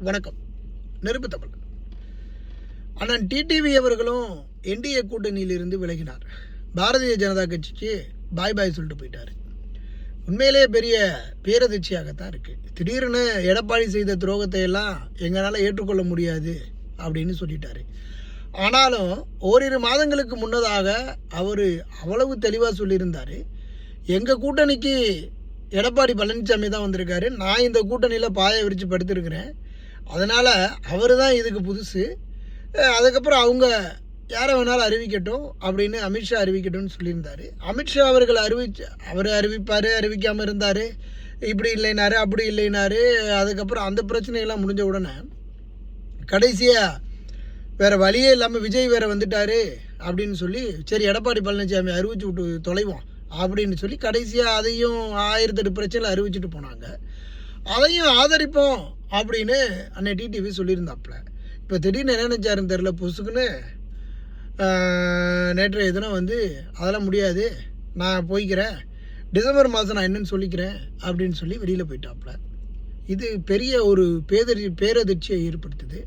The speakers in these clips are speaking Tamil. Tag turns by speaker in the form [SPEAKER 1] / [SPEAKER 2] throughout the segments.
[SPEAKER 1] வணக்கம். நெருப்பு தமிழ். அண்ணன் டிடிவி அவர்களும் என்டிஏ கூட்டணியிலிருந்து விலகினார். பாரதிய ஜனதா கட்சிக்கு பாய் பாய் சொல்லிட்டு போயிட்டார். உண்மையிலே பெரிய பேரதிர்ச்சியாகத்தான் இருக்குது. திடீர்னு எடப்பாடி செய்த துரோகத்தை எல்லாம் எங்களால் ஏற்றுக்கொள்ள முடியாது அப்படின்னு சொல்லிட்டாரு. ஆனாலும் ஓரிரு மாதங்களுக்கு முன்னதாக அவர் அவ்வளவு தெளிவாக சொல்லியிருந்தார், எங்கள் கூட்டணிக்கு எடப்பாடி பழனிசாமி தான் வந்திருக்காரு, நான் இந்த கூட்டணியில் பாயை விரித்து படுத்திருக்கிறேன், அதனால் அவர் தான் இதுக்கு புதுசு, அதுக்கப்புறம் அவங்க யாரை வேணாலும் அறிவிக்கட்டும் அப்படின்னு அமித்ஷா அறிவிக்கட்டும்னு சொல்லியிருந்தார். அமித்ஷா அவர்கள் அவர் அறிவிப்பார், அறிவிக்காமல் இருந்தார், இப்படி இல்லைனாரு அப்படி இல்லைனாரு. அதுக்கப்புறம் அந்த பிரச்சனையெல்லாம் முடிஞ்ச உடனே கடைசியாக வேறு வழியே இல்லாமல் விஜய் வேறு வந்துட்டார் அப்படின்னு சொல்லி, சரி எடப்பாடி பழனிசாமி அறிவிச்சு விட்டு தொலைவோம் அப்படின்னு சொல்லி கடைசியாக அதையும் 1008 பிரச்சனை அறிவிச்சுட்டு போனாங்க. அதையும் ஆதரிப்போம் அப்படின்னு அன்னை டிடிவி சொல்லியிருந்தாப்புல. இப்போ திடீர்னு என்ன நினைச்சாருன்னு தெரில, புதுசுக்குன்னு நேற்றைய தினம் அதெல்லாம் முடியாது, நான் போய்க்கிறேன், டிசம்பர் மாதம் நான் என்னன்னு சொல்லிக்கிறேன் அப்படின்னு சொல்லி வெளியில் போயிட்டாப்புல. இது பெரிய ஒரு பேரதிர்ச்சியை ஏற்படுத்துது.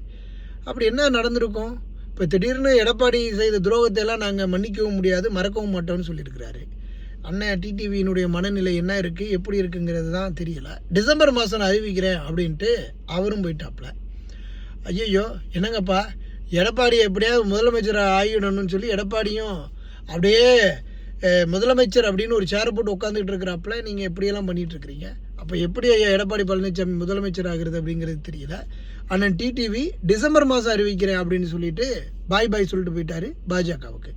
[SPEAKER 1] அப்படி என்ன நடந்திருக்கும்? இப்போ திடீர்னு எடப்பாடி செய்த துரோகத்தை எல்லாம் நாங்கள் மன்னிக்கவும் முடியாது, மறக்கவும் மாட்டோம்னு சொல்லியிருக்கிறாரு. அண்ணன் டிடிவியினுடைய மனநிலை என்ன இருக்குது, எப்படி இருக்குங்கிறது தான் தெரியல. டிசம்பர் மாதம் நான் அறிவிக்கிறேன் அப்படின்ட்டு அவரும் போயிட்டாப்புல. ஐயோ என்னங்கப்பா, எடப்பாடியை எப்படியாவது முதலமைச்சர் ஆகிடணும்னு சொல்லி எடப்பாடியும் அப்படியே முதலமைச்சர் அப்படின்னு ஒரு சேரை போட்டு உட்காந்துக்கிட்டு இருக்கிறாப்புல. நீங்கள் எப்படியெல்லாம் பண்ணிகிட்ருக்கிறீங்க? அப்போ எப்படி எடப்பாடி பழனிசாமி முதலமைச்சர் ஆகிறது அப்படிங்கிறது தெரியல. அண்ணன் டிடிவி டிசம்பர் மாதம் அறிவிக்கிறேன் அப்படின்னு சொல்லிட்டு பாய் பாய் சொல்லிட்டு போயிட்டாரு பாஜகவுக்கு.